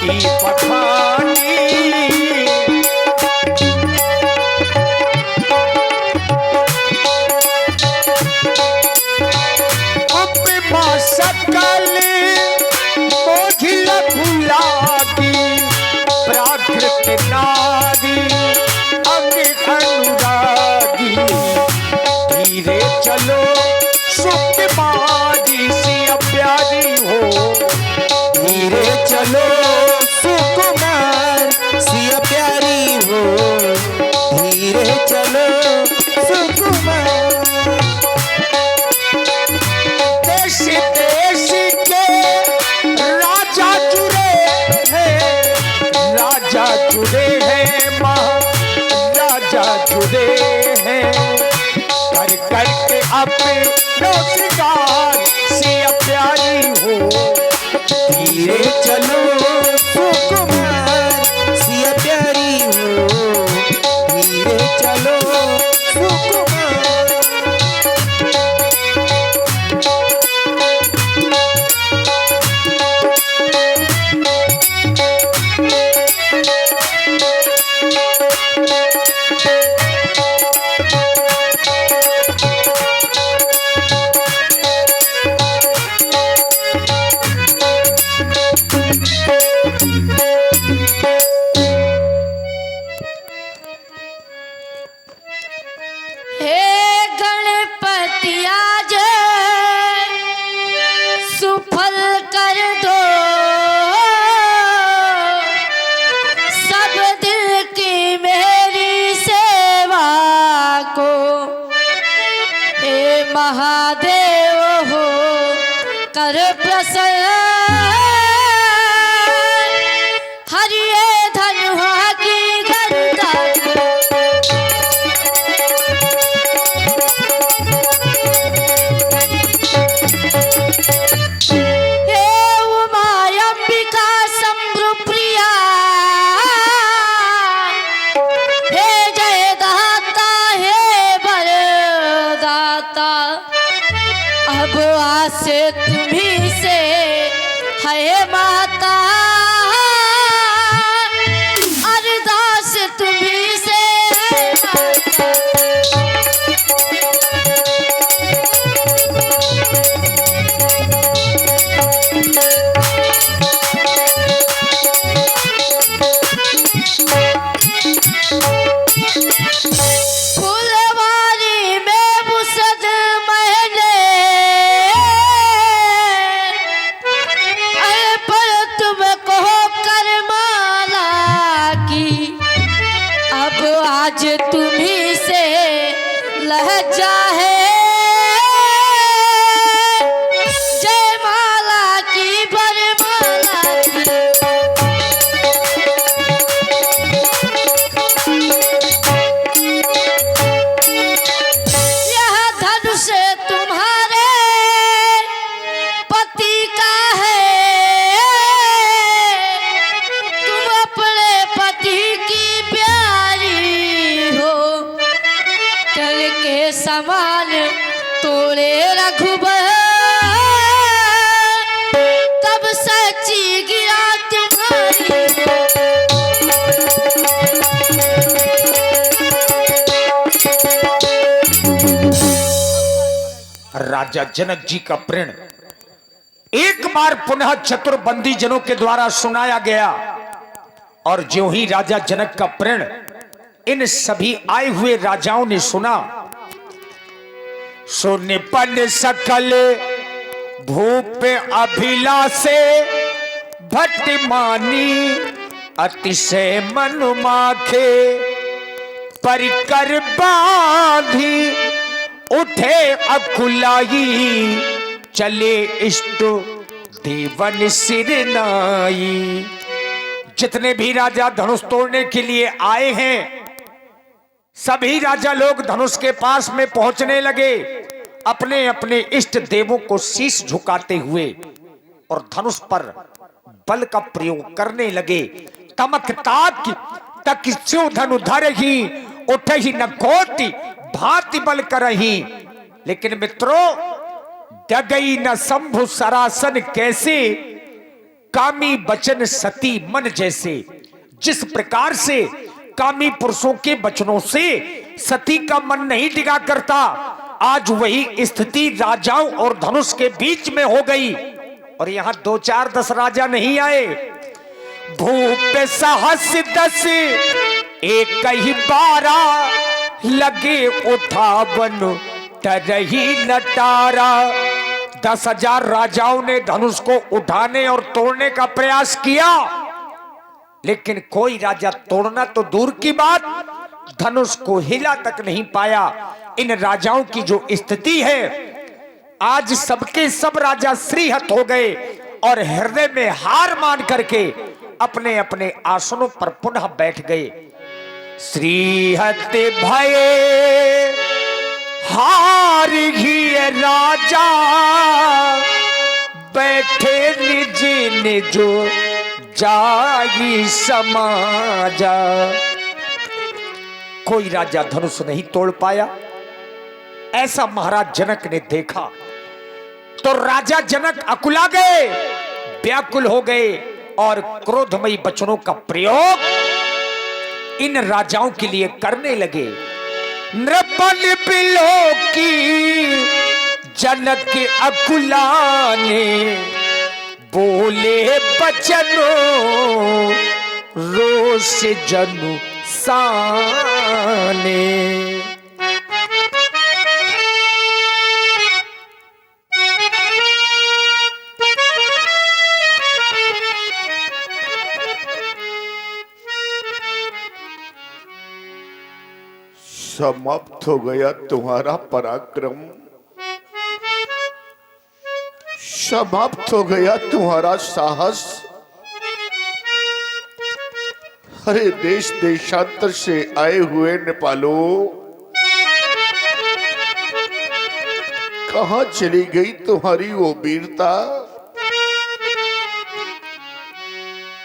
की पठानी उपमा सकल मोघिल भुलागी प्राकृत नारी अंग अनुरागी धीरे चलो सुकुमारी सिया प्यारी हो धीरे चलो सुकुमार सिया प्यारी हो धीरे चलो सुकुमार। देश देश के राजा जुड़े हैं राजा जुड़े हैं महाराजा जुड़े हैं कर करके अपने रोजगार सिया प्यारी हो धीरे चलो सुकुमार सिया प्यारी हो धीरे चलो सुकुमार। सुफल कर दो सब दिल की मेरी सेवा को हे महादेव हो कर प्रसन्न हरिये धन हो की गंगा से तुम्ही से है माता अरदास तुम्ही से है माता। फुलवारी में मुसद महले आज तुम्ही से लहजा है जय माला की बरमाला की। यह धनुष तुम्हारे पति का है तुम अपने पति की के समान तोड़े रघुबर तब सच्ची गिरा तुम्हारी। राजा जनक जी का प्रण एक बार पुनः चतुर्बंदी जनों के द्वारा सुनाया गया और ज्यों ही राजा जनक का प्रण इन सभी आए हुए राजाओं ने सुना सुन पन सकल भूप अभिलाषे भट्ट मानी अतिशय मन माखे परिकर बांधी उठे अकुलाई चले इष्ट देवन सिर नाई। जितने भी राजा धनुष तोड़ने के लिए आए हैं सभी राजा लोग धनुष के पास में पहुंचने लगे अपने अपने इष्ट देवों को शीश झुकाते हुए और धनुष पर बल का प्रयोग करने लगे। तमक ताक तक स्यो धनु धरहि उठहि न कोटि भांति बल करहि। लेकिन मित्रों डगई न शंभु सरासन कैसे कामी वचन सती मन जैसे। जिस प्रकार से कामी पुरुषों के वचनों से सती का मन नहीं टिका करता, आज वही स्थिति राजाओं और धनुष के बीच में हो गई। और यहां 2 4 10 राजा नहीं आए, भूप सहस 10 एक ही 12 लगे उठावन तरही नटारा। 10,000 राजाओं ने धनुष को उठाने और तोड़ने का प्रयास किया, लेकिन कोई राजा तोड़ना तो दूर की बात, धनुष को हिला तक नहीं पाया। इन राजाओं की जो स्थिति है, आज सबके सब राजा श्रीहत हो गए और हृदय में हार मान करके अपने अपने आसनों पर पुनः बैठ गए। श्रीहत भये हार ही राजा, बैठे निज निज जाई समाजा। कोई राजा धनुष नहीं तोड़ पाया। ऐसा महाराज जनक ने देखा तो राजा जनक अकुला गए, व्याकुल हो गए और क्रोधमयी वचनों का प्रयोग इन राजाओं के लिए करने लगे। नृपन बिलो की जनक अकुलाने, बोले बचनो रोष जनु साने। समाप्त हो गया तुम्हारा पराक्रम, समाप्त हो गया तुम्हारा साहस। अरे देश देशांतर से आए हुए नेपालों, कहां चली गई तुम्हारी वो वीरता,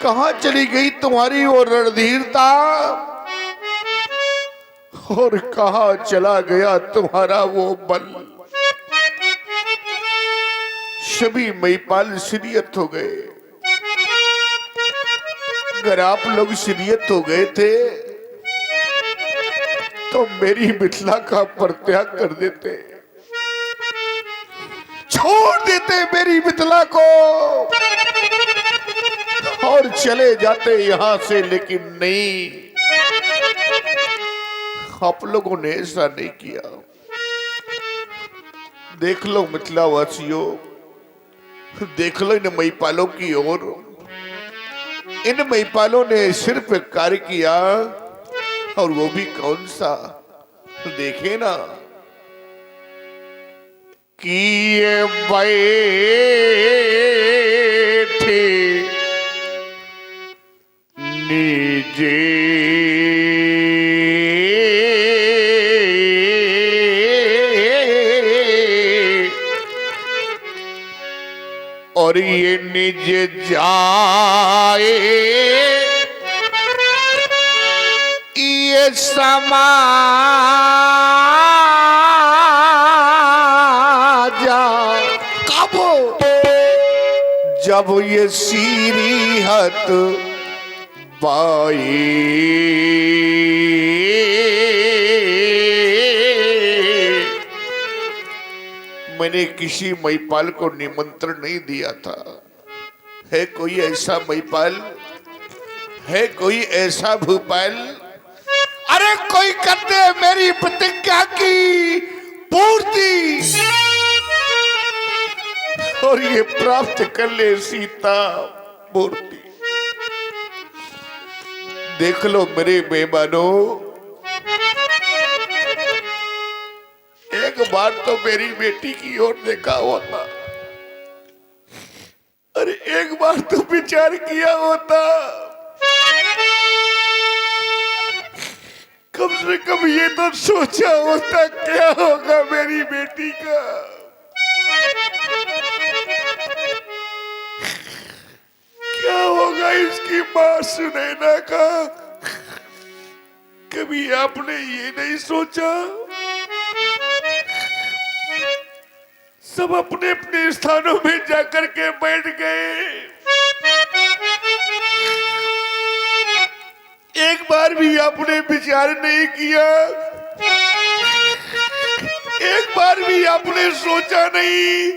कहां चली गई तुम्हारी वो रणधीरता, और कहां चला गया तुम्हारा वो बल। सभी महिपाल शिरियत हो गए। अगर आप लोग शिरियत हो गए थे तो मेरी मिथिला का परित्याग कर देते, छोड़ देते मेरी मिथिला को और चले जाते यहां से। लेकिन नहीं, आप लोगों ने ऐसा नहीं किया। देख लो मिथिला वासियों, देख लो इन महिपालों की ओर। इन महिपालों ने सिर्फ कार्य किया, और वो भी कौन सा, देखे ना, कि ये बैठे निजे और ये निज जाए ये समाजा। कब जब ये सीरीहत बाई मैंने किसी महिपाल को निमंत्रण नहीं दिया था। है कोई ऐसा महिपाल, है कोई ऐसा भूपाल, अरे कोई करते मेरी प्रतिज्ञा की पूर्ति और ये प्राप्त कर ले सीता मूर्ति। देख लो मेरे मेहमानों, एक बार तो मेरी बेटी की ओर देखा होता, अरे एक बार तो विचार किया होता, कम से कम ये तो सोचा होता क्या होगा मेरी बेटी का। क्या होगा इसकी मां सुनैना का। कभी आपने ये नहीं सोचा। सब अपने अपने स्थानों में जाकर के बैठ गए। बार भी आपने विचार नहीं किया, एक बार भी आपने सोचा नहीं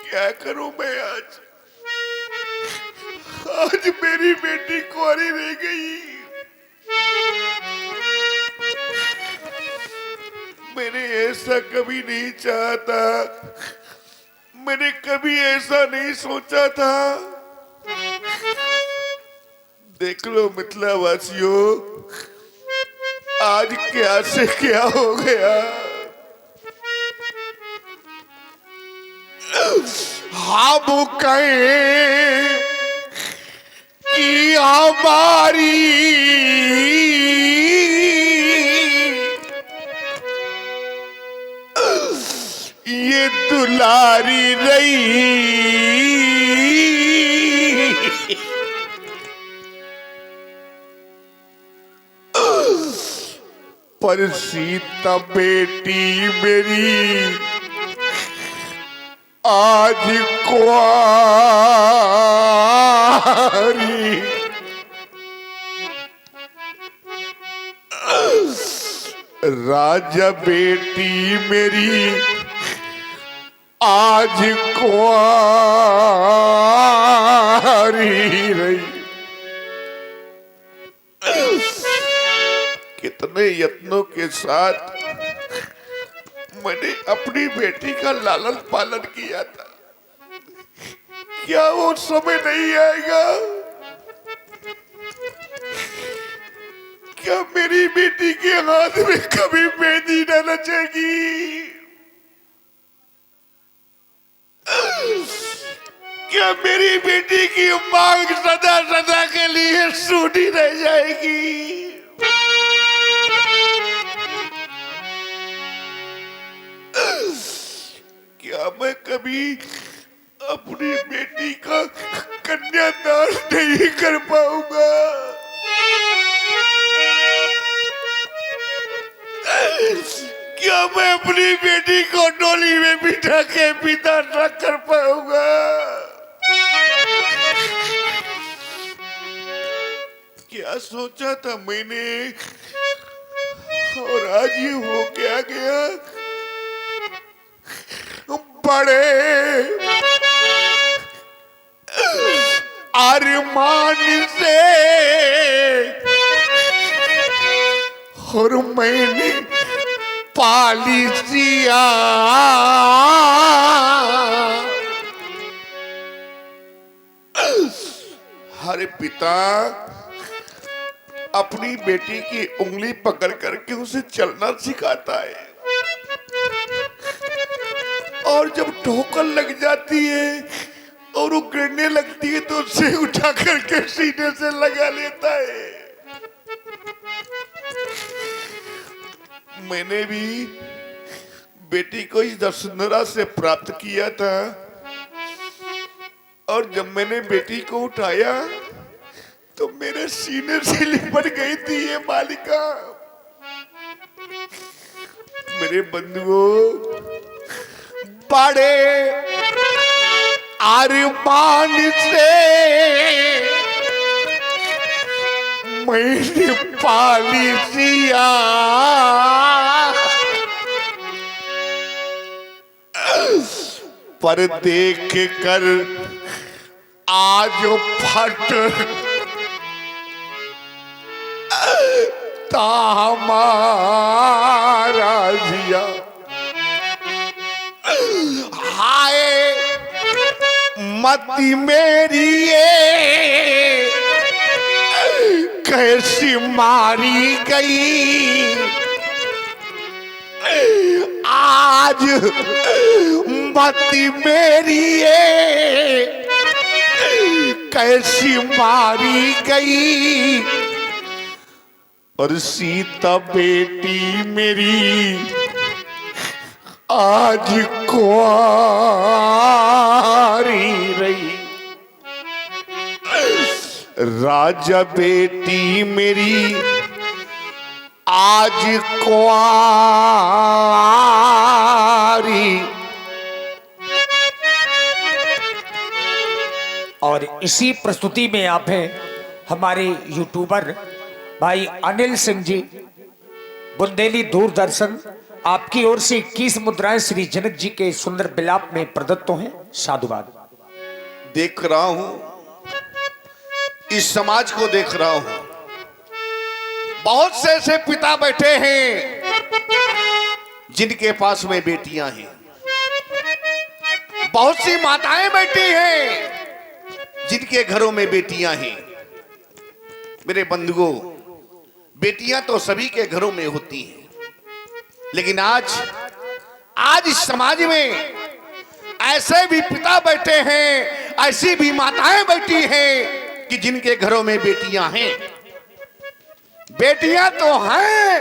क्या करूं मैं आज। आज मेरी बेटी कुंवारी रह गई। मैंने ऐसा कभी नहीं चाहा था, मैंने कभी ऐसा नहीं सोचा था। देख लो मिथिला वासियों, आज क्या से क्या हो गया। हम कहें कि हमारी ये दुलारी रही, पर सीता बेटी मेरी आज कुंवारी। राजा बेटी मेरी आज कुंवारी रही। कितने यत्नों के साथ मैंने अपनी बेटी का लालन पालन किया था, क्या वो समय नहीं आएगा? क्या मेरी बेटी के हाथ में कभी मेहंदी न नचेगी? क्या मेरी बेटी की मांग सदा सदा के लिए सूनी रह जाएगी? क्या मैं कभी अपनी बेटी का कन्यादान नहीं कर पाऊंगा? क्या मैं अपनी बेटी को डोली में बिठा के पिता न कर पाऊंगा? क्या सोचा था मैंने, और आज ये हो क्या गया। बड़े अरमान से और मैंने पाली सिया, हर पिता अपनी बेटी की उंगली पकड़ करके उसे चलना सिखाता है, और जब ठोकर लग जाती है और वो गिरने लगती है तो उसे उठा करके सीने से लगा लेता है। मैंने भी बेटी को इस वसुंधरा से प्राप्त किया था, और जब मैंने बेटी को उठाया तो मेरे सीने से लिपट गई थी ये बालिका। मेरे बंधुओं, बड़े अरमान से मैंने पाली सिया, पर देख कर आज फट ता हमारा जिया। हाय मती मेरी ये कैसी मारी गई, आज मती मेरी ये कैसी मारी गई, और सीता बेटी मेरी आज कुंवारी रही। राजा बेटी मेरी आज कुंवारी। और इसी प्रस्तुति में आप हैं हमारे यूट्यूबर भाई अनिल सिंह जी, बुंदेली दूरदर्शन, आपकी ओर से 21 मुद्राएं श्री जनक जी के सुंदर विलाप में प्रदत्त हैं। साधुवाद। देख रहा हूं, इस समाज को देख रहा हूं, बहुत से ऐसे पिता बैठे हैं जिनके पास में बेटियां हैं, बहुत सी माताएं बैठी हैं जिनके घरों में बेटियां हैं। मेरे बंधुओं, बेटियां तो सभी के घरों में होती हैं, लेकिन आज इस समाज में ऐसे भी पिता बैठे हैं, ऐसी भी माताएं बैठी हैं कि जिनके घरों में बेटियां हैं। बेटियां तो हैं,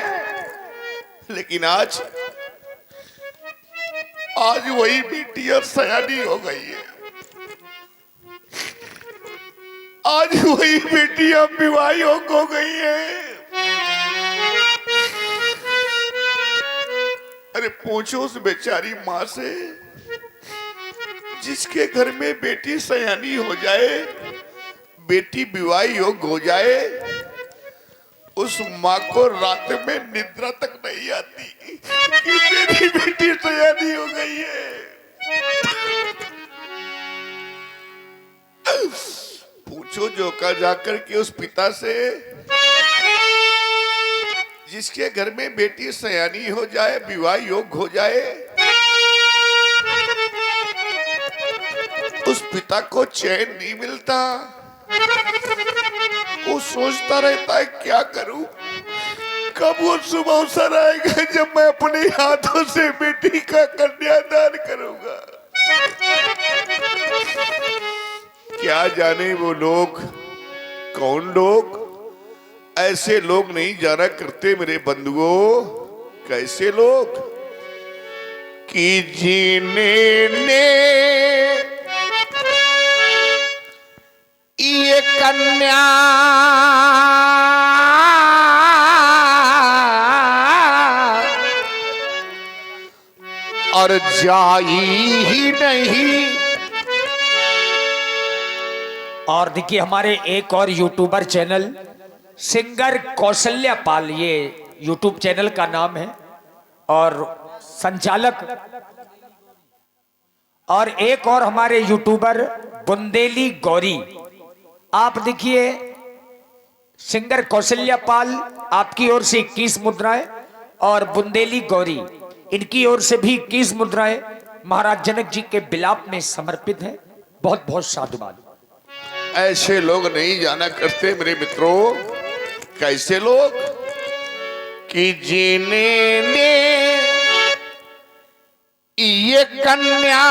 लेकिन आज वही बेटियां सयानी हो गई है। आज वही बेटियां विवाही हो गई है। अरे पूछो उस बेचारी माँ से, जिसके घर में बेटी सयानी हो जाए, बेटी विवाही हो जाए, उस माँ को रात में निद्रा तक नहीं आती कि मेरी बेटी सयानी हो गई है। पूछो जो का जाकर के उस पिता से, जिसके घर में बेटी सयानी हो जाए, विवाह योग हो जाए, उस पिता को चैन नहीं मिलता। वो सोचता रहता है क्या करूं, कब वो शुभ अवसर आएगा जब मैं अपने हाथों से बेटी का कन्यादान करूंगा। क्या जाने वो लोग, कौन लोग, ऐसे लोग नहीं जाना करते मेरे बंधुओं। कैसे लोग कि जिन्हें ये कन्या और जाई ही नहीं। और देखिए हमारे एक और यूट्यूबर चैनल सिंगर कौशल्या पाल, ये यूट्यूब चैनल का नाम है, और संचालक, और एक और हमारे यूट्यूबर बुंदेली गौरी। आप देखिए सिंगर कौशल्या पाल, आपकी ओर से 21 मुद्राएं, और बुंदेली गौरी, इनकी ओर से भी 21 मुद्राएं महाराज जनक जी के विलाप में समर्पित है। बहुत बहुत साधुवाद। ऐसे लोग नहीं जाना करते मेरे मित्रों। कैसे लोग कि जिन्हें ये कन्या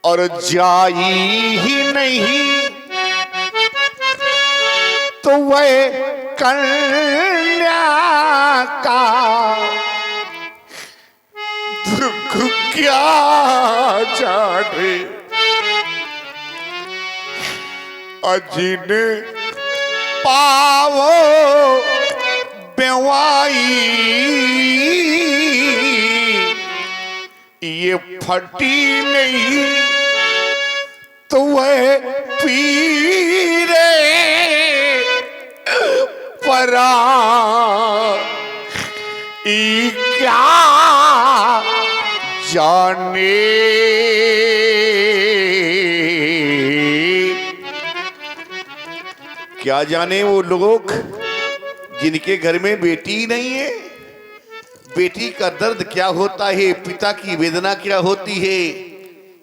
और जाई ही नहीं, तो वह कन्या का दुख क्या जाने। अजिन पावो बेवाई, ये फटी नहीं तो वह पीरे परा क्या जाने। क्या जाने वो लोग जिनके घर में बेटी नहीं है। बेटी का दर्द क्या होता है, पिता की वेदना क्या होती है,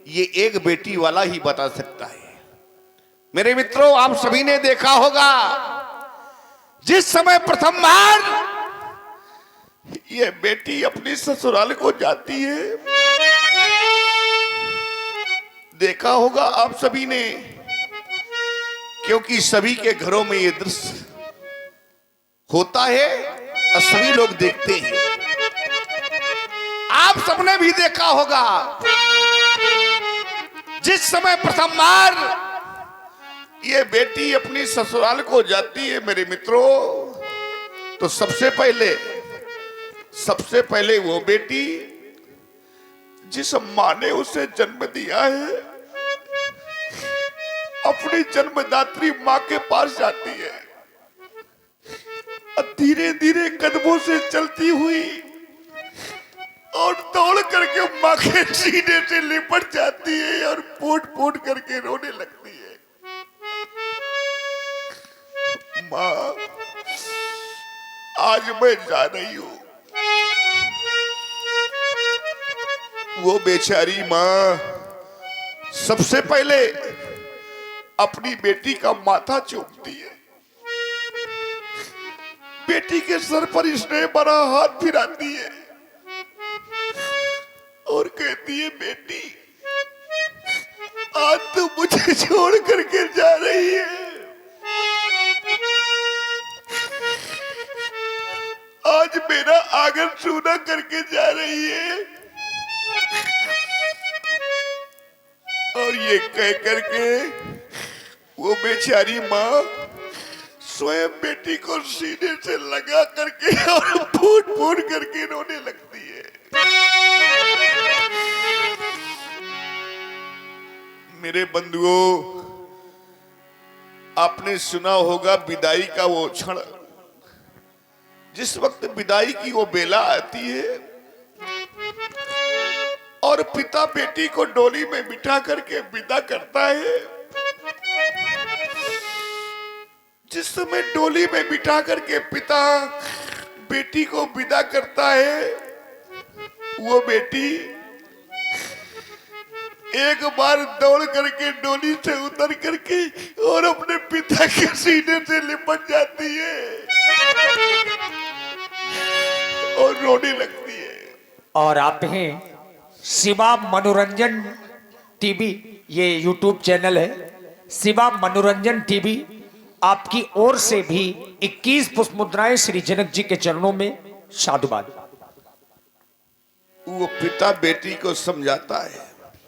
ये एक बेटी वाला ही बता सकता है। मेरे मित्रों, आप सभी ने देखा होगा, जिस समय प्रथम बार ये बेटी अपनी ससुराल को जाती है, देखा होगा आप सभी ने, क्योंकि सभी के घरों में ये दृश्य होता है और सभी लोग देखते हैं। आप सबने भी देखा होगा, जिस समय प्रथम बार ये बेटी अपनी ससुराल को जाती है मेरे मित्रों, तो सबसे पहले वो बेटी जिस माँ ने उसे जन्म दिया है अपनी जन्मदात्री माँ के पास जाती है और धीरे धीरे कदमों से चलती हुई और दौड़ करके माँ के सीने से लिपट जाती है और फूट फूट करके रोने लगती है। माँ, आज मैं जा रही हूं। वो बेचारी माँ सबसे पहले अपनी बेटी का माथा चूमती है, बेटी के सर पर स्नेह भरा हाथ फिराती है और कहती है, बेटी आज तू मुझे छोड़ करके जा रही है, आज मेरा आंगन सूना करके जा रही है। और ये कह करके वो बेचारी माँ स्वयं बेटी को सीने से लगा करके और फूट फूट करके रोने लगती है। मेरे बंधुओं, आपने सुना होगा विदाई का वो क्षण, जिस वक्त विदाई की वो बेला आती है और पिता बेटी को डोली में बिठा करके विदा करता है। जिस समय डोली में बिठा करके पिता बेटी को विदा करता है, वो बेटी एक बार दौड़ करके डोली से उतर करके और अपने पिता के सीने से लिपट जाती है और रोने लगती है। और आप हैं शिवा मनोरंजन टीवी, ये यूट्यूब चैनल है शिवा मनोरंजन टीवी, आपकी ओर से भी 21 पुष्प मुद्राएं श्री जनक जी के चरणों में साधुवाद। वो पिता बेटी को समझाता है,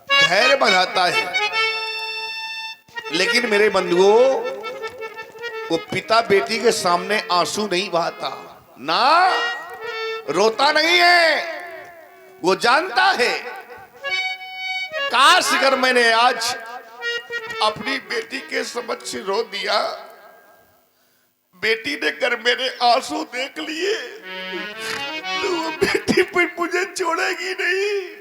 धैर्य बढ़ाता है, लेकिन मेरे बंधुओं, वो पिता बेटी के सामने आंसू नहीं बहाता, ना रोता नहीं है। वो जानता है, काश अगर मैंने आज अपनी बेटी के समक्ष रो दिया, बेटी ने अगर मेरे आंसू देख लिए तो वो बेटी फिर मुझे छोड़ेगी नहीं,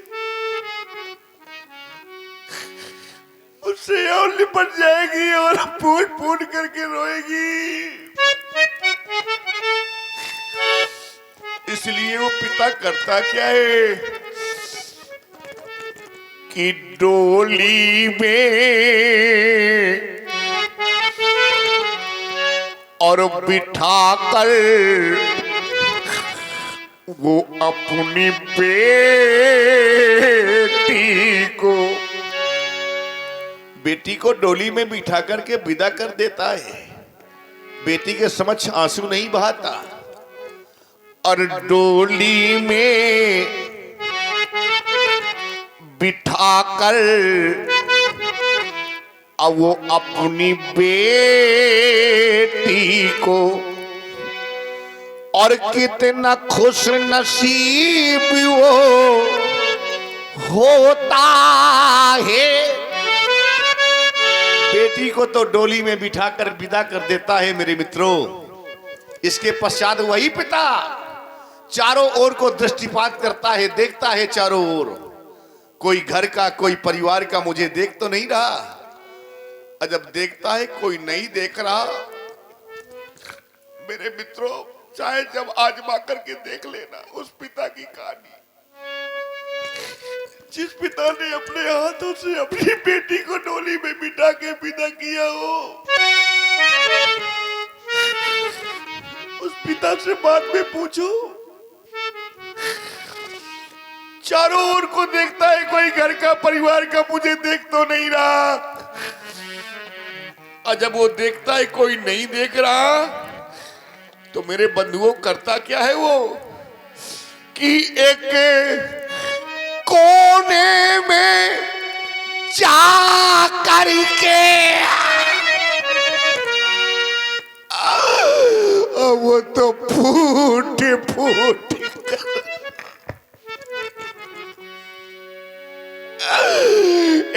उससे और लिपट जाएगी और फूट फूट करके रोएगी। इसलिए वो पिता करता क्या है कि डोली में और बिठा कर वो अपनी बेटी को डोली में बिठा करके विदा कर देता है। बेटी के समक्ष आंसू नहीं बहाता और डोली में बिठाकर अब वो अपनी बेटी को, और कितना खुश नसीब वो होता है। बेटी को तो डोली में बिठाकर विदा कर देता है मेरे मित्रों। इसके पश्चात वही पिता चारों ओर को दृष्टिपात करता है, देखता है चारों ओर, कोई घर का कोई परिवार का मुझे देख तो नहीं रहा। और जब देखता है कोई नहीं देख रहा, मेरे मित्रों, चाहे जब आजमा करके देख लेना उस पिता की कहानी, जिस पिता ने अपने हाथों से अपनी बेटी को डोली में बिठा के विदा किया हो, उस पिता से बाद में पूछो। चारों ओर को देखता है, कोई घर का परिवार का मुझे देख तो नहीं रहा। और जब वो देखता है कोई नहीं देख रहा, तो मेरे बंधुओं करता क्या है वो कि एक कोने में जा करके वो तो फूट फूट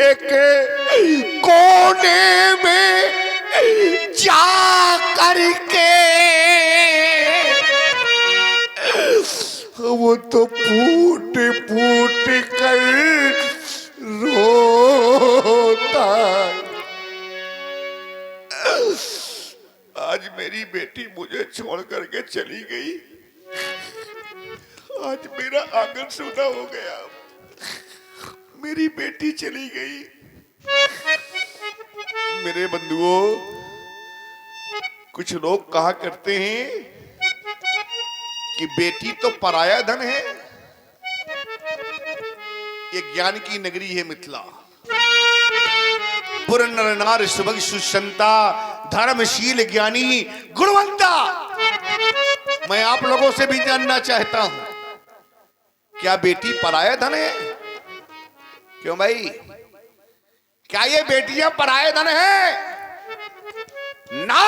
एक कोने में जा करके वो तो फूट फूट कर रोता। आज मेरी बेटी मुझे छोड़ करके चली गई, आज मेरा आंगन सूना हो गया, मेरी बेटी चली गई। मेरे बंधुओं, कुछ लोग कहा करते हैं कि बेटी तो पराया धन है। ये ज्ञान की नगरी है मिथिला। पुर नर नार सुभग सुसंता, धर्मशील ज्ञानी गुणवंता। मैं आप लोगों से भी जानना चाहता हूं, क्या बेटी पराया धन है? क्यों भाई, क्या ये बेटियां पराया धन है? ना,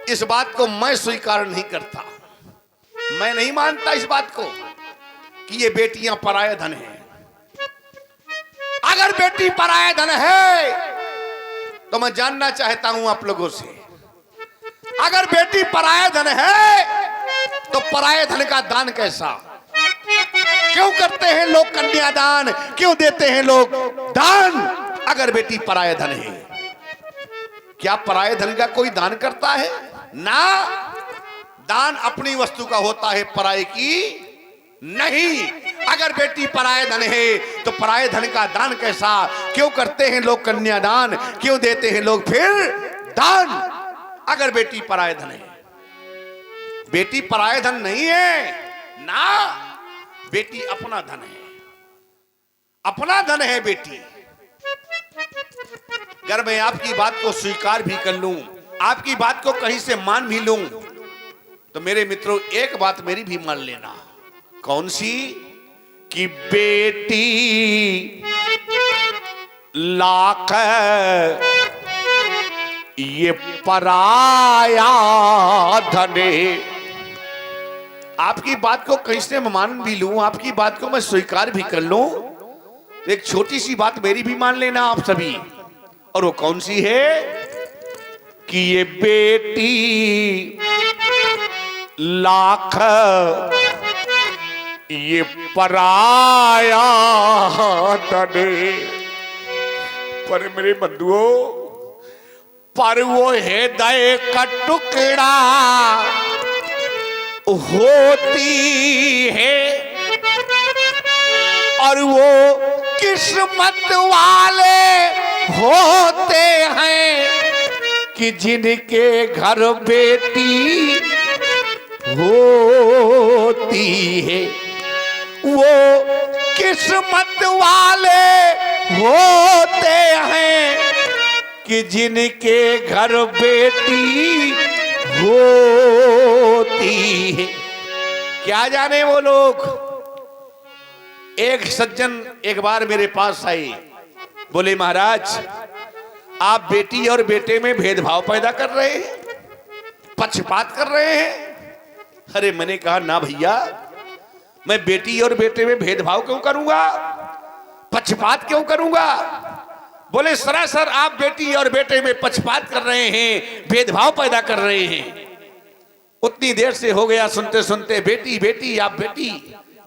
इस बात को मैं स्वीकार नहीं करता। मैं नहीं मानता इस बात को कि ये बेटियां पराया धन है। अगर बेटी पराया धन है तो मैं जानना चाहता हूं आप लोगों से, अगर बेटी पराया धन है तो पराये धन का दान कैसा? क्यों करते हैं लोग कन्यादान? क्यों देते हैं लोग दान अगर बेटी पराया धन है? क्या पराये धन का कोई दान करता है? ना, दान अपनी वस्तु का होता है, पराये की नहीं। अगर बेटी पराये धन है तो पराये धन का दान कैसा? क्यों करते हैं लोग कन्यादान? क्यों देते हैं लोग फिर दान अगर बेटी पराये धन है? बेटी पराये धन नहीं है ना, बेटी अपना धन है, अपना धन है बेटी। अगर मैं आपकी बात को स्वीकार भी कर लूं, आपकी बात को कहीं से मान भी लूं, तो मेरे मित्रों एक बात मेरी भी मान लेना। कौन सी? कि बेटी लाख ये पराया धन है। आपकी बात को कहीं से मैं मान भी लूं, आपकी बात को मैं स्वीकार भी कर लूं, तो एक छोटी सी बात मेरी भी मान लेना आप सभी। और वो कौन सी है? कि ये बेटी लाख ये पराया धन है। पर मेरे बंधुओं, पर वो हृदय का टुकड़ा होती है, और वो किस्मत वाले होते हैं कि जिनके घर बेटी होती है। वो किस्मत वाले होते हैं कि जिनके घर बेटी होती है। क्या जाने वो लोग। एक सज्जन एक बार मेरे पास आए, बोले महाराज आप बेटी और बेटे में भेदभाव पैदा कर रहे हैं, पक्षपात कर रहे हैं। अरे मैंने कहा ना भैया, मैं बेटी और बेटे में भेदभाव क्यों करूंगा, पक्षपात क्यों करूंगा? बोले सरासर आप बेटी और बेटे में पक्षपात कर रहे हैं, भेदभाव पैदा कर रहे हैं। उतनी देर से हो गया सुनते सुनते, बेटी बेटी आप बेटी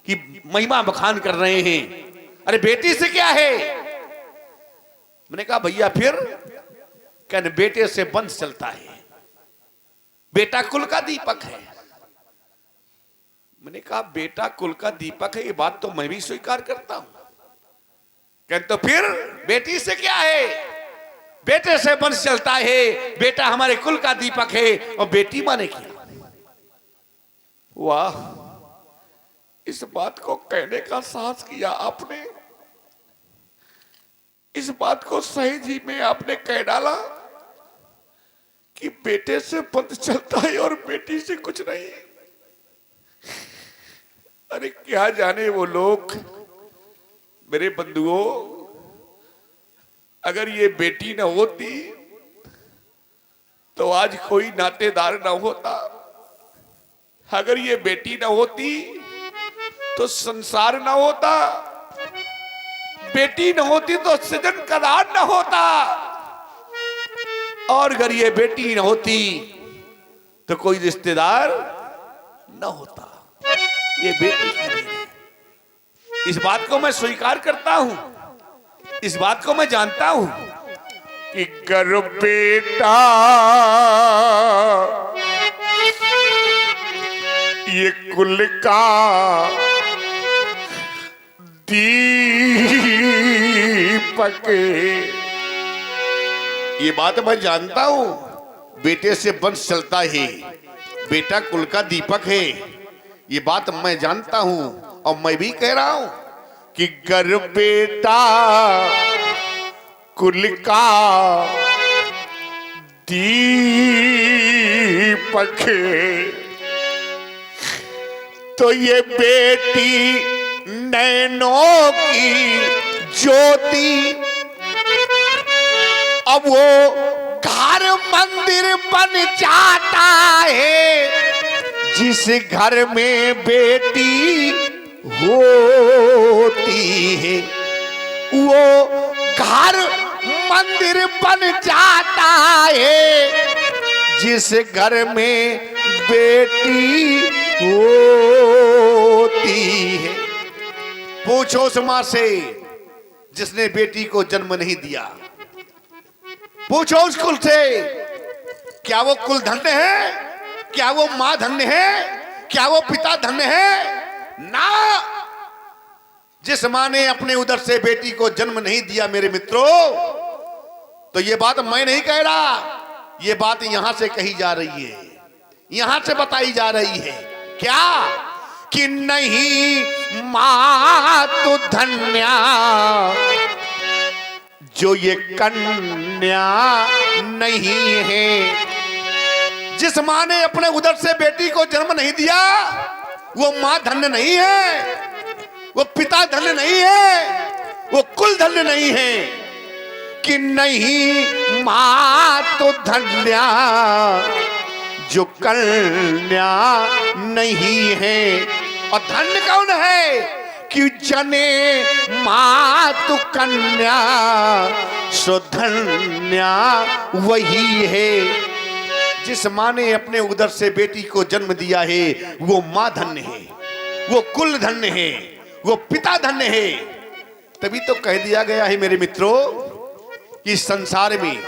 की महिमा बखान कर रहे हैं। अरे बेटी से क्या है? मैंने कहा भैया फिर? कहने बेटे से वंश चलता है, बेटा कुल का दीपक है। मैंने कहा बेटा कुल का दीपक है, ये बात तो मैं भी स्वीकार करता हूं। कहते तो फिर बेटी से क्या है? बेटे से वंश चलता है, बेटा हमारे कुल का दीपक है, और बेटी माने क्या? वाह, इस बात को कहने का साहस किया आपने, इस बात को सही जी में आपने कह डाला कि बेटे से वंश चलता है और बेटी से कुछ नहीं। अरे क्या जाने वो लोग। मेरे बंधुओं, अगर ये बेटी न होती तो आज कोई नातेदार न होता, अगर ये बेटी न होती तो संसार न होता। बेटी न होती तो सृजन कदार न होता, और अगर ये बेटी न होती तो कोई रिश्तेदार न होता। ये बेटी की देन है। इस बात को मैं स्वीकार करता हूं, इस बात को मैं जानता हूं कि गर बेटा ये कुल का दीपक, ये बात मैं जानता हूं। बेटे से वंश चलता है, बेटा कुल का दीपक है, ये बात मैं जानता हूं। और मैं भी कह रहा हूं कि गर बेटा कुल का दीपक तो ये बेटी नैनों की ज्योति, अब वो घर मंदिर बन जाता है जिस घर में बेटी होती है। वो घर मंदिर बन जाता है जिस घर में बेटी होती है। पूछो उस मां से जिसने बेटी को जन्म नहीं दिया, पूछो उस कुल से, क्या वो कुल धन्य है? क्या वो मां धन्य है? क्या वो पिता धन्य है? ना। जिस मां ने अपने उदर से बेटी को जन्म नहीं दिया मेरे मित्रों, तो ये बात मैं नहीं कह रहा, ये बात यहां से कही जा रही है, यहां से बताई जा रही है। क्या कि नहीं मां तो धन्या जो ये कन्या नहीं है। जिस मां ने अपने उदर से बेटी को जन्म नहीं दिया वो मां धन्य नहीं है, वो पिता धन्य नहीं है, वो कुल धन्य नहीं है। कि नहीं मां तो धन्या जो कन्या नहीं है। और धन्य कौन है? कि जने मां तो कन्या सो धन्या वही है। जिस मां ने अपने उदर से बेटी को जन्म दिया है वो मां धन्य है, वो कुल धन्य है, वो पिता धन्य है। तभी तो कह दिया गया है मेरे मित्रों कि संसार में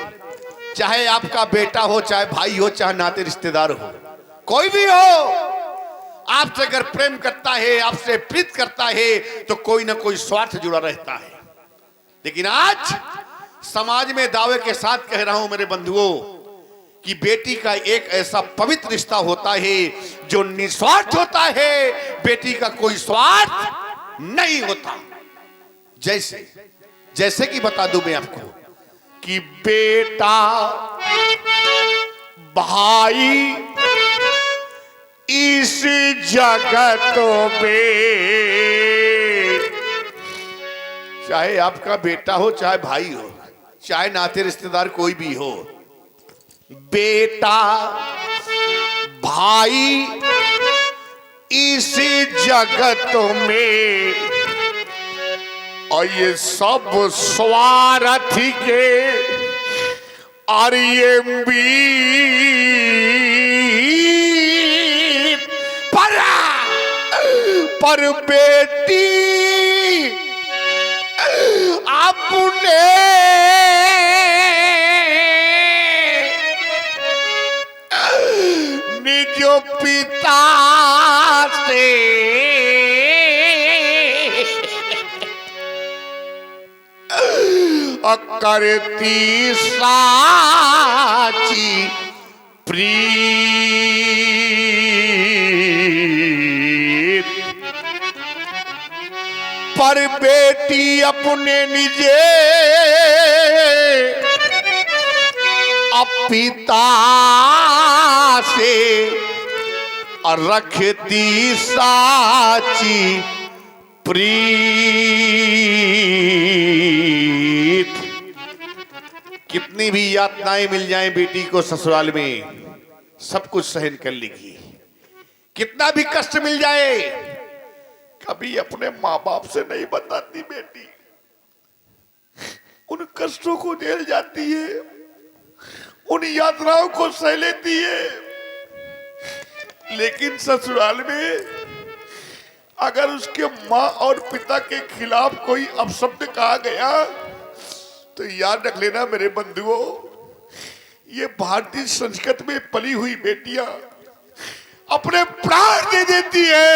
चाहे आपका बेटा हो, चाहे भाई हो, चाहे नाते रिश्तेदार हो, कोई भी हो, आपसे अगर प्रेम करता है, आपसे प्रीत करता है तो कोई ना कोई स्वार्थ जुड़ा रहता है। लेकिन आज समाज में दावे के साथ कह रहा हूं मेरे बंधुओं कि बेटी का एक ऐसा पवित्र रिश्ता होता है जो निस्वार्थ होता है, बेटी का कोई स्वार्थ नहीं होता। जैसे कि बता दूं मैं आपको कि बेटा भाई इस जगत में, चाहे आपका बेटा हो, चाहे भाई हो, चाहे नाते रिश्तेदार कोई भी हो, बेटा भाई इस जगत में, और ये सब स्वार्थ के और ये पर बेटी अपने निज पिता से करती साची प्रीत, पर बेटी अपने निजे पिता से रखती साची प्रीत। कितनी भी यातनाएं मिल जाएं बेटी को ससुराल में, सब कुछ सहन कर लेगी। कितना भी कष्ट मिल जाए, कभी अपने माँ बाप से नहीं बताती बेटी। उन कष्टों को झेल जाती है, उन यात्राओं को सह लेती है। लेकिन ससुराल में अगर उसके माँ और पिता के खिलाफ कोई अपशब्द कहा गया तो याद रख लेना मेरे बंधुओं, ये भारतीय संस्कृति में पली हुई बेटियां अपने प्राण दे देती है,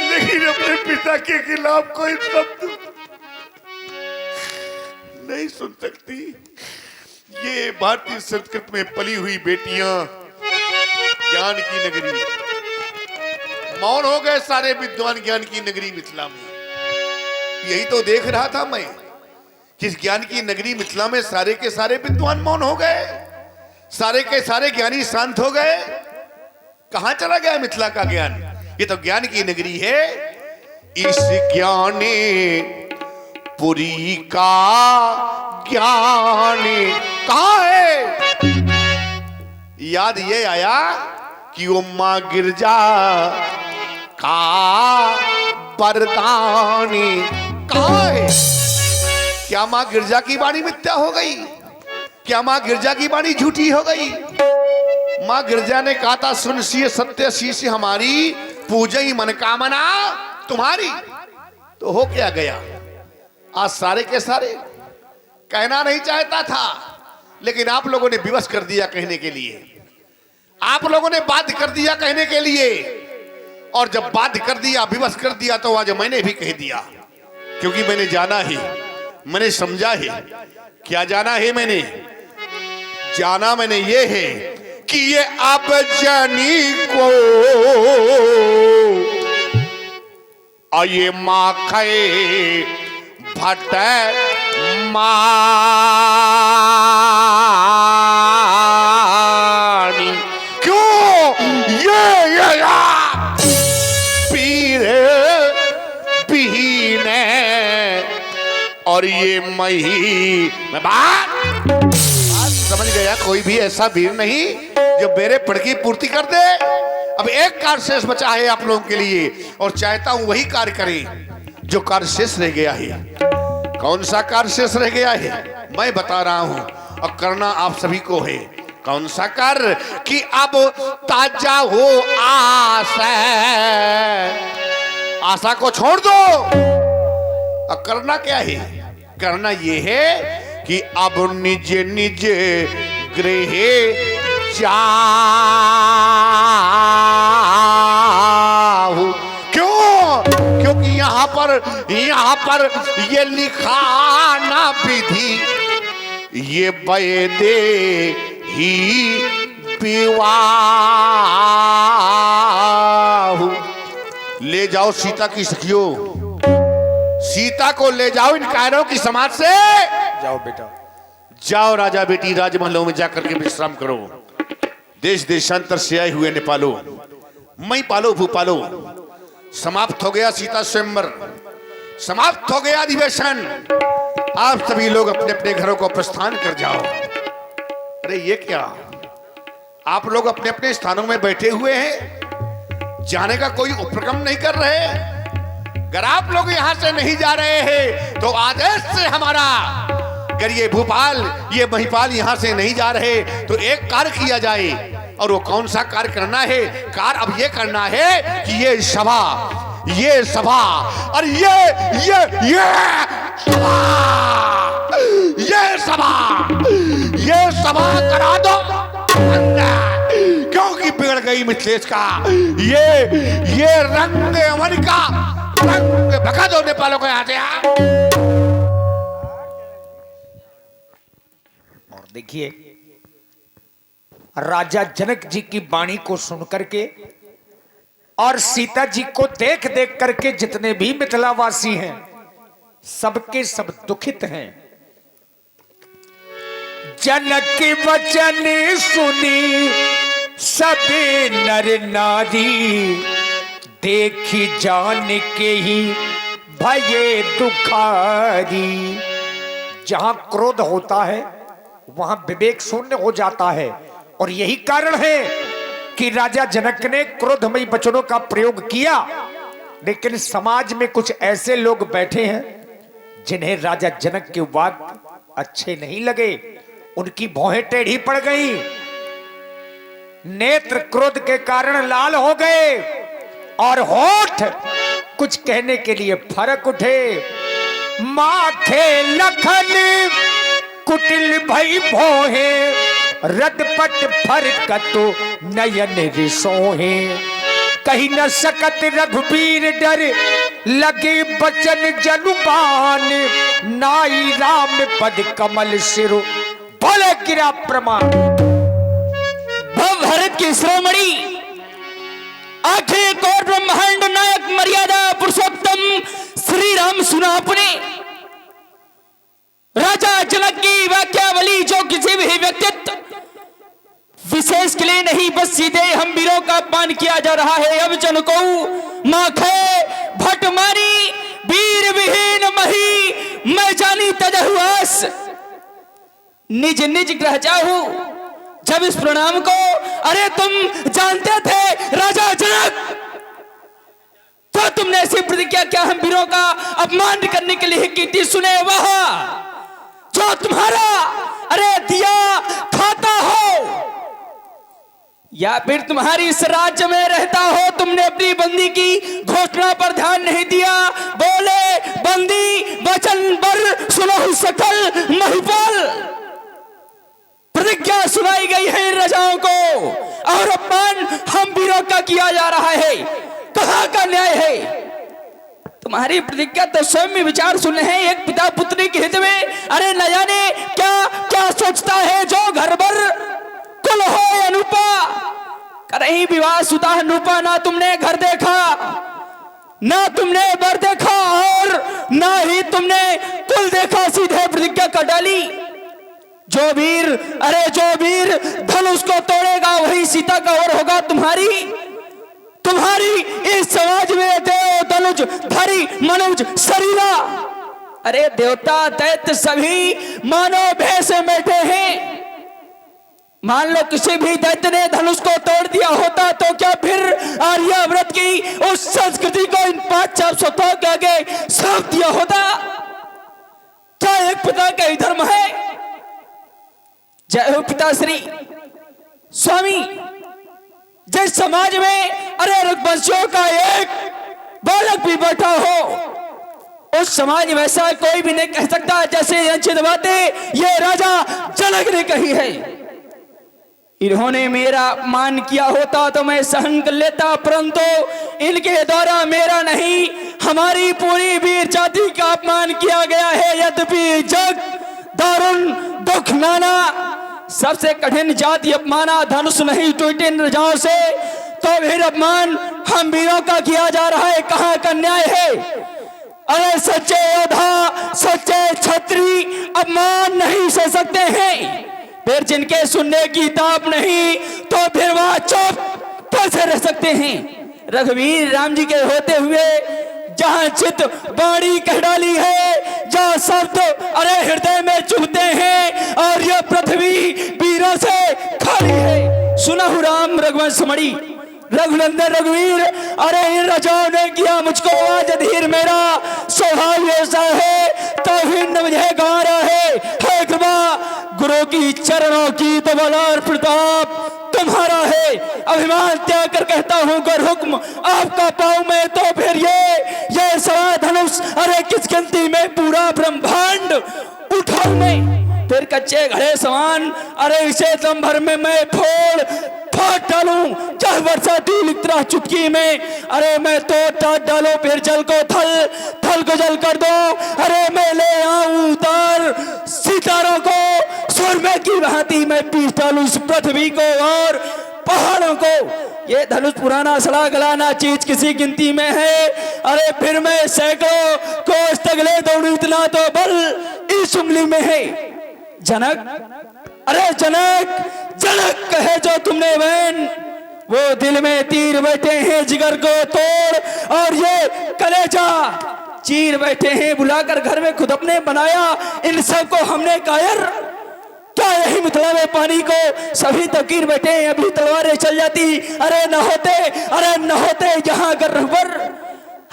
लेकिन अपने पिता के खिलाफ कोई शब्द नहीं सुन सकती। ये भारतीय संस्कृति में पली हुई बेटियां ज्ञान की नगरी, मौन हो गए सारे विद्वान ज्ञान की नगरी मिथिला में। यही तो देख रहा था मैं, किस ज्ञान की नगरी मिथिला में सारे के सारे विद्वान मौन हो गए, सारे के सारे ज्ञानी शांत हो गए। कहां चला गया मिथिला का ज्ञान? ये तो ज्ञान की नगरी है। इस ज्ञाने पुरी का ज्ञान कहां है? याद ये आया कि वो मां गिरजा का वरदान कहां है? क्या मां गिरजा की वाणी मिथ्या हो गई? क्या मां गिरजा की वाणी झूठी हो गई? मां गिरजा ने कहा था, सुन सी सत्य शीश हमारी, पूजई मनोकामना तुम्हारी। तो हो क्या गया? आज सारे के सारे कहना नहीं चाहता था, लेकिन आप लोगों ने विवश कर दिया कहने के लिए, आप लोगों ने बाध्य कर दिया कहने के लिए। और जब बाध्य कर दिया, विवश कर दिया, तो आज मैंने भी कह दिया, क्योंकि मैंने जाना है, मैंने समझा है। क्या जाना है? मैंने जाना मैंने ये है कि ये अब जानी को आये माखे भट मानी। क्यों ये पीर बीने और ये मही में बात समझ गया। कोई भी ऐसा वीर नहीं जो मेरे पड़ की पूर्ति कर दे। अब एक कार्य शेष बचा है आप लोगों के लिए, और चाहता हूं वही कार्य करें जो कार्य शेष रह गया है। कौन सा कार्य शेष रह गया है मैं बता रहा हूं, और करना आप सभी को है। कौन सा कार्य? कि अब ताजा हो आशा, आशा को छोड़ दो। अब करना क्या है? करना ये है कि अब निज निज गृह जाओ। क्यों? क्योंकि यहाँ पर ये लिखा ना विधि, ये वैदे ही विवाह। ले जाओ सीता की सखियों, सीता को ले जाओ इन कायरों की समाज से। जाओ बेटा, जाओ राजा बेटी राजमहलों में जाकर के विश्राम करो। देश देशांतर से आए हुए नेपालो, मई पालो भूपालो, समाप्त हो गया सीता स्वयंवर, समाप्त हो गया अधिवेशन। आप सभी लोग अपने अपने घरों को प्रस्थान कर जाओ। अरे ये क्या, आप लोग अपने अपने स्थानों में बैठे हुए हैं, जाने का कोई उपक्रम नहीं कर रहे। अगर आप लोग यहां से नहीं जा रहे हैं तो आदेश से हमारा, अगर ये भोपाल ये महिपाल यहां से नहीं जा रहे तो एक कार्य किया जाए। और वो कौन सा कार्य करना है? कार्य अब ये करना है कि ये सभा और ये सभा करा दो, क्योंकि बिगड़ गई मिथिलेश का ये रंग अमन का रंग भगा दो नेपालों को यहाँ से। और देखिए, राजा जनक जी की वाणी को सुन करके और सीता जी को देख देख करके जितने भी मिथिलावासी हैं सबके सब दुखित हैं। जनक के वचन सुनी सभी नर नारी, देखी जान के ही भये दुखारी। जहां क्रोध होता है वहां विवेक शून्य हो जाता है, और यही कारण है कि राजा जनक ने क्रोधमयी वचनों का प्रयोग किया। लेकिन समाज में कुछ ऐसे लोग बैठे हैं जिन्हें राजा जनक के वाक्य अच्छे नहीं लगे। उनकी भौहें टेढ़ी पड़ गई, नेत्र क्रोध के कारण लाल हो गए और होठ कुछ कहने के लिए फरक उठे। माथे लखन कुटिल भई भोहे, रदपट फरकतो नयन रिसोहे। कही न सकत रघुबीर डर, लगे बचन जनुबान। नाई राम पद कमल सिरो, बोले गिरा प्रमाण। भरत की शिरोमणि, आखिर कौर ब्रह्मांड नायक मर्यादा पुरुषोत्तम श्री राम सुना अपने। राजा जनक की वाक्यावली जो किसी भी व्यक्तित्व विशेष के लिए नहीं, बस सीधे हम वीरों का अपमान किया जा रहा है। अब जन को माखे भट मारी, वीर विहीन मही मैं जानी तजहुआस। निज निज ग्रह जाहू जब इस प्रणाम को, अरे तुम जानते थे राजा जनक, तो तुमने ऐसी प्रतिज्ञा क्या हम वीरों का अपमान करने के लिए की थी? सुने वह जो तुम्हारा अरे दिया खाता हो या फिर तुम्हारी इस राज्य में रहता हो, तुमने अपनी बंदी की घोषणा पर ध्यान नहीं दिया। बोले बंदी वचन पर सुनो सकल महिपाल। प्रतिज्ञा सुनाई गई है इन राजाओं को और अपमान हम वीरों का किया जा रहा है। कहां का न्याय है? तुम्हारी प्रतिज्ञा तो स्वयं में विचार सुन हैं, एक पिता पुत्री के हित में। अरे न जाने क्या क्या सोचता है जो घर भर कुल हो अनुपा। करही विवाह सुता अनुपा, ना तुमने घर देखा, ना तुमने बर देखा और ना ही तुमने कुल देखा, सीधे प्रतिज्ञा कर डाली। जो वीर धनुष को तोड़ेगा वही सीता का और होगा तुम्हारी इस समाज में देव धनुष धरी मनुज शरीरा। अरे देवता दैत्य सभी मानव भेष में बैठे हैं। मान लो किसी भी दैत्य ने धनुष को तोड़ दिया होता तो क्या फिर आर्याव्रत की उस संस्कृति को इन 500 के आगे सौंप दिया होता? क्या एक पिता का ही धर्म है? जय हो पिताश्री स्वामी। जिस समाज में अरे रघुवंशियों का एक बालक भी बैठा हो, उस समाज वैसा कोई भी नहीं कह सकता जैसे अंचित बातें ये राजा जनक ने कही है। इन्होंने मेरा अपमान किया होता तो मैं सहन कर लेता, परंतु इनके द्वारा मेरा नहीं हमारी पूरी वीर जाति का अपमान किया गया है। यद्यपि जग दारुण दुख नाना, सबसे कठिन जाति अपमाना, धनुष नहीं टूटे इन राजाओं से, तो फिर अपमान हम वीरों का किया जा रहा है। कहां का न्याय है? अरे सच्चे योद्धा सच्चे क्षत्रिय अपमान नहीं सह सकते हैं, फिर जिनके सुनने की ताप नहीं तो फिर वह चुप कैसे रह सकते हैं? रघुवीर राम जी के होते हुए जहां चित बाणी कह डाली है, जहां शब्द अरे हृदय में चुभते हैं और यह पृथ्वी वीरों से खाली है। सुनहु राम रघुवंश मणि रघुनंदन रघुवीर, अरे इन राजाओं ने किया मुझको आज धीर, मेरा स्वभाव ऐसा है तो हिंद मुझे गा रहा है कृपा गुरु की चरणों की तो बलार प्रताप तुम्हारा है। अभिमान त्याग कर कहता हूँ कर हुक्म आपका पाऊं मैं, तो फिर ये सवा धनुष अरे किस गिनती में पूरा ब्रह्मांड उठाऊं मैं। फिर कच्चे घड़े समान अरे इसे दम भर में मैं फाट डालूं, चाहे वर्षा दी इतना चुटकी में, अरे मैं तो टाट डालो फिर जल को थल को जल कर दो, अरे मैं ले आऊं उतार सितारों को सुरमे की भांति मैं पीस डालूं इस पृथ्वी को और पहाड़ों को। ये धनुष पुराना सड़ा गलाना चीज किसी गिनती में है, अरे फिर मैं सैकड़ों कोस तगले दौड़ू इतना तो बल इस उंगली में है। जनक अरे जनक कहे जो तुमने बहन, वो दिल में तीर बैठे हैं जिगर को तोड़ और ये कलेजा चीर बैठे हैं, बुलाकर घर में खुद अपने बनाया इन सब को हमने कायर। क्या यही मिथिला में पानी को सभी तकीर बैठे हैं, अभी तलवारें चल जाती, अरे न होते यहाँ गर्भर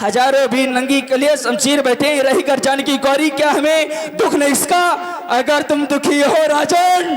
हजारों भी नंगी कलिया शमशीर बैठे रही कर जानकी गौरी, क्या हमें दुख नहीं इसका? अगर तुम दुखी हो राजन,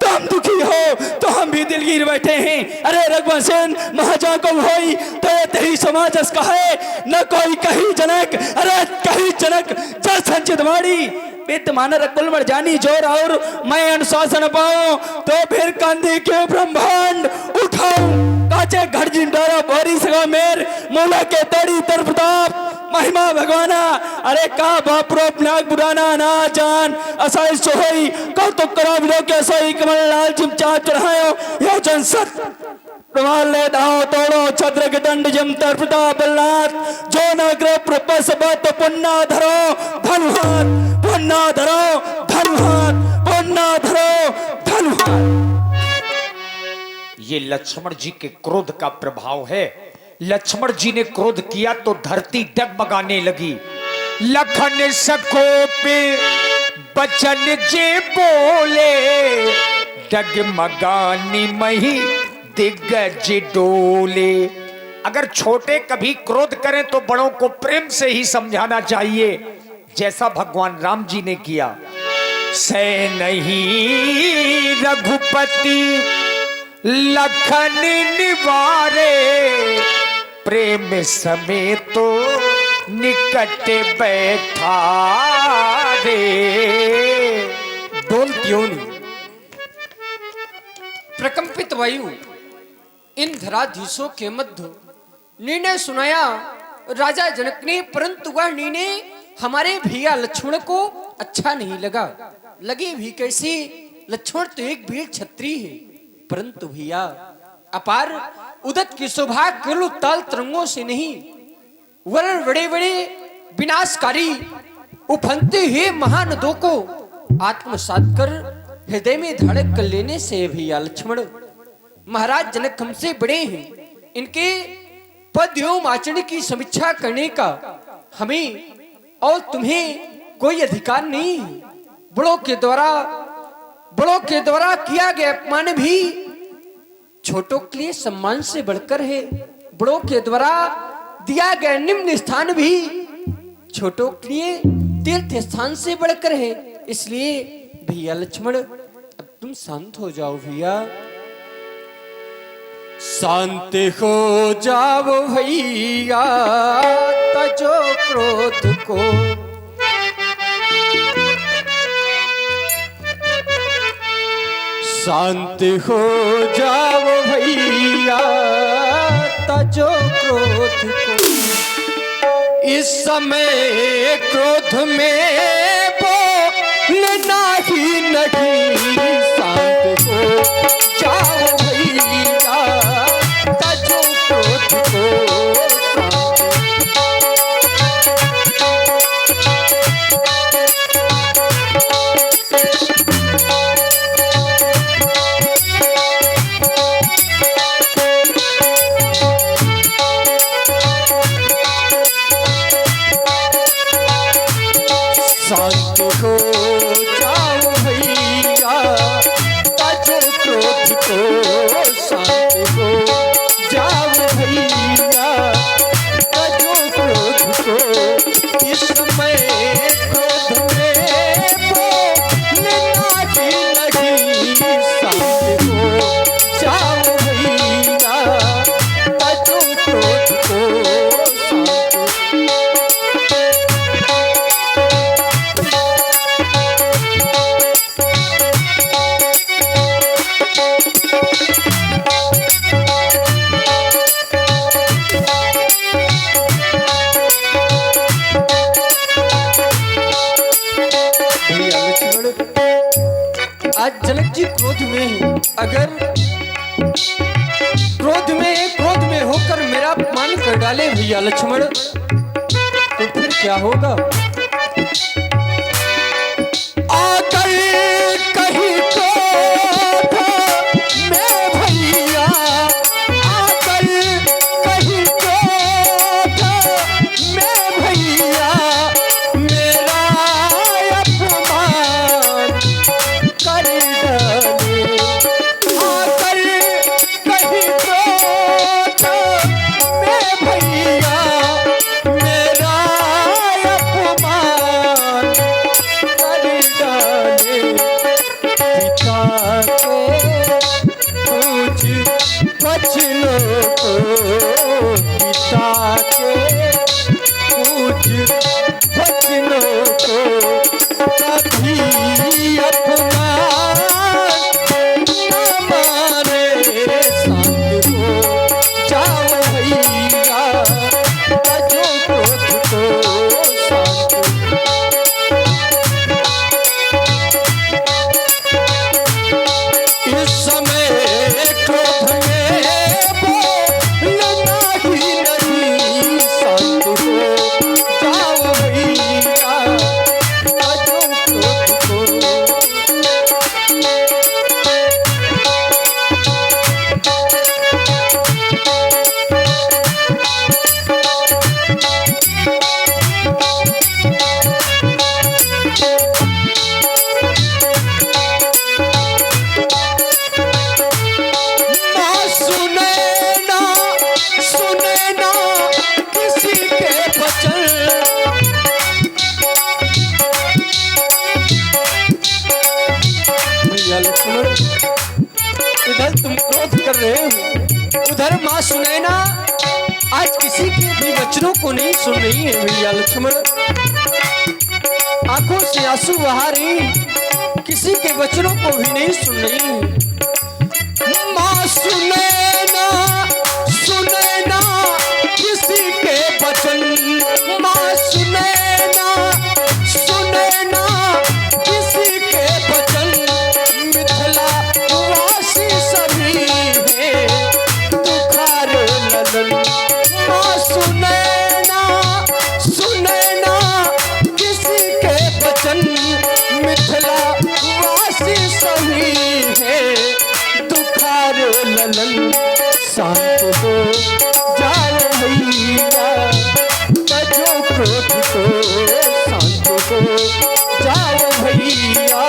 तो हम दुखी हो, तो हम भी दिलगीर बैठे हैं। अरे रघुवंशन महाजा को होई तो ये तेरी समाज का है, न कोई कही जनक, अरे कही जनक जल संचित माड़ी वित्त मानर अकबल मर जानी जोर, और मैं अनुशासन पाऊं तो फिर कांधी के ब्रह्मांड उठाऊं। काचे घर जिंडारा बोरी सगा मेर मोला के तोड़ी तर प्रताप महिमा भगवाना। अरे का बापरो नाग बुराना ना जान असाई सोहई कौतुक करो विलो के सोई कमल लाल चिमचा चढ़ायो यो जन सत प्रमाण ले दाओ तोड़ो छद्र के दंड जम तर प्रताप बलनाथ जो नग्र प्रपस बत पुन्ना धरो धनुहात पुन्ना धरो धनुहात पुन्ना धरो धनुहात। ये लक्ष्मण जी के क्रोध का प्रभाव है। लक्ष्मण जी ने क्रोध किया तो धरती डगमगाने लगी। लखन सकोपे बचन जे बोले, डगमगानी मही दिग्गज डोले। अगर छोटे कभी क्रोध करें तो बड़ों को प्रेम से ही समझाना चाहिए, जैसा भगवान राम जी ने किया। से नहीं रघुपति लखन निवारे, प्रेम समेत तो निकट बैठा रे। डोलत्यों ने प्रकंपित वायु इन धराधीशों के मध्य निर्णय सुनाया राजा जनक ने, परंतु वह निर्णय हमारे भैया लक्ष्मण को अच्छा नहीं लगा। लगे भी कैसे, लक्ष्मण तो एक वीर क्षत्रिय है, परंतु भैया अपार उदत की शोभा केवल ताल तरंगों से नहीं, वरन बड़े बड़े विनाशकारी उफनते हुए महानदों को आत्मसात कर हृदय में धड़क कर लेने से भैया लक्ष्मण महाराज जनक हमसे बड़े हैं, इनके पद एवं आचरण की समीक्षा करने का हमें और तुम्हें कोई अधिकार नहीं है। बड़ों के द्वारा किया गया अपमान भी छोटों के लिए सम्मान से बढ़कर है। बड़ों के द्वारा दिया गया निम्न स्थान भी छोटों के लिए तीर्थ स्थान से बढ़कर है। इसलिए भैया लक्ष्मण अब तुम शांत हो जाओ। भैया शांत हो जाओ भैया, तजो क्रोध को शांत हो जाओ भैया, तजो क्रोध को। इस समय क्रोध में बोलना ही नहीं, शांत हो जाओ भैया, तजो क्रोध को। शांत हो जाओ भैया, तजो क्रोध को। शांत हो जाओ भैया, तजो क्रोध को। इस समय क्रोध में बोलना ही नहीं, शांत हो जाओ भैया, तजो क्रोध को। आज जनक जी क्रोध में हैं। अगर क्रोध में होकर मेरा अपमान कर डाले भैया लक्ष्मण, तो फिर क्या होगा? आकर कहीं क्रोध में भैया, आकर कहीं क्रोध में भैया, मेरा अपमान कर डाले। आकर कहीं क्रोध में भैया, मगर माँ सुनैना आज किसी के भी वचनों को नहीं सुन रही है भैया लक्ष्मण। आंखों से आंसू बहा रही, किसी के वचनों को भी नहीं सुन रही। माँ सुनैना सुनैना किसी के वचन, माँ सुनैना सुनैना किसी के वचन, मिथिला वासी सभी है दुखार ललन। माँ सुनैना सुनैना किसी के वचन, मिथिला वासी सभी है दुखार ललन। शांत हो जाओ भैया तजो क्रोध को, शांत हो जाओ भैया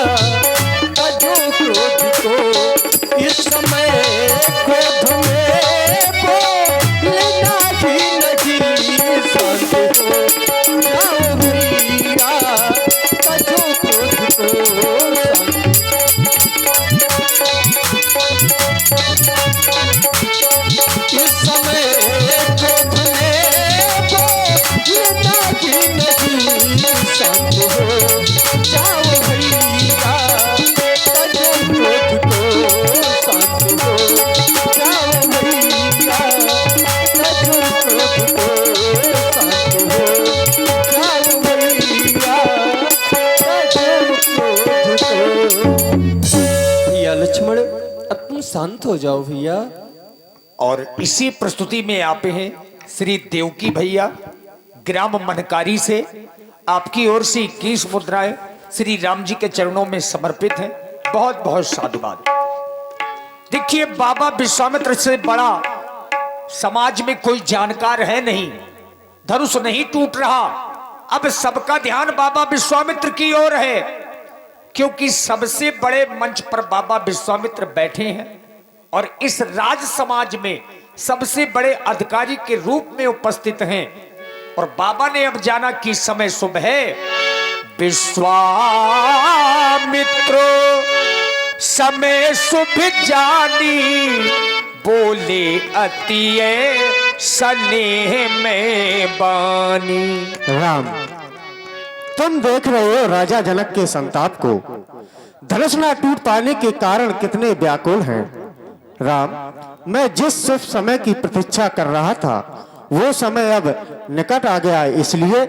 तजो क्रोध को। इस समय क्रोध में बोलना ही नहीं, शांत हो जाओ भैया तजो क्रोध को, इस समय क्रोध में बोलना ही नहीं, शांत हो जाओ भैया तजो क्रोध को, शांत हो जाओ भैया तजो क्रोध को, शांत हो जाओ भैया तजो क्रोध को। भैया लक्ष्मण अब तुम शांत हो जाओ भैया। और इसी प्रस्तुति में आते हैं श्री देवकी भैया ग्राम मनकारी से। आपकी ओर से 21 मुद्राएं श्री राम जी के चरणों में समर्पित हैं। बहुत बहुत साधुवाद। देखिए, बाबा विश्वामित्र से बड़ा समाज में कोई जानकार है नहीं। धनुष नहीं टूट रहा, अब सबका ध्यान बाबा विश्वामित्र की ओर है, क्योंकि सबसे बड़े मंच पर बाबा विश्वामित्र बैठे हैं और इस राज समाज में सबसे बड़े अधिकारी के रूप में उपस्थित हैं। और बाबा ने अब जाना कि समय शुभ है। विश्वामित्रो समय शुभ जानी, बोले अति स्नेह में बानी। राम, तुम देख रहे हो राजा जनक के संताप को। धनुष न टूट पाने के कारण कितने व्याकुल हैं। राम, मैं जिस शुभ समय की प्रतीक्षा कर रहा था वो समय अब निकट आ गया है, इसलिए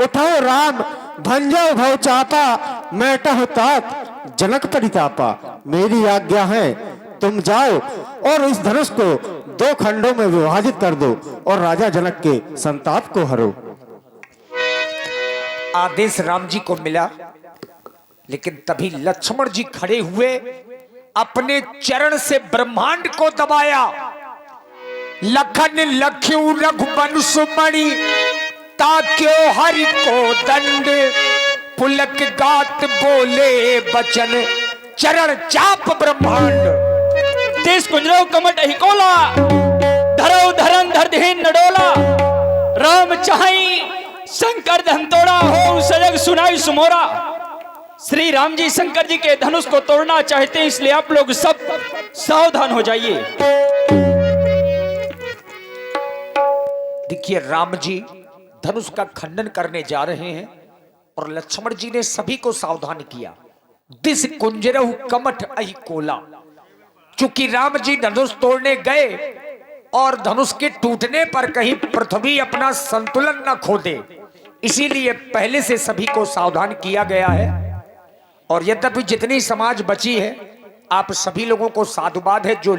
उठाओ राम, भंजो भव चापा, मैटह तात जनक परितापा। मेरी आज्ञा है, तुम जाओ और इस धनुष को 2 खंडों में विभाजित कर दो और राजा जनक के संताप को हरो। आदेश राम जी को मिला, लेकिन तभी लक्ष्मण जी खड़े हुए, अपने चरण से ब्रह्मांड को दबाया। लखन लख्यू रघुवंश मणि, ताक्यो हरि को दंड, पुलक गात बोले बचन, चरण चाप ब्रह्मांड। देश कुंजरो कमट हिकोला, धरो धरन धर देह नडोला। राम चाहि शंकर धन तोड़ा, हो सजग सुनाई सुमोरा। श्री राम जी शंकर जी के धनुष को तोड़ना चाहते हैं, इसलिए आप लोग सब सावधान हो जाइए। देखिए, राम जी धनुष का खंडन करने जा रहे हैं और लक्ष्मण जी ने सभी को सावधान किया। दिस कुंजरहु कमठ अहि कोला। चूंकि राम जी धनुष तोड़ने गए और धनुष के टूटने पर कहीं पृथ्वी अपना संतुलन न खो दे, इसीलिए पहले से सभी को सावधान किया गया है। और यद्यपि जितनी समाज बची है, आप सभी लोगों को साधुवाद है जो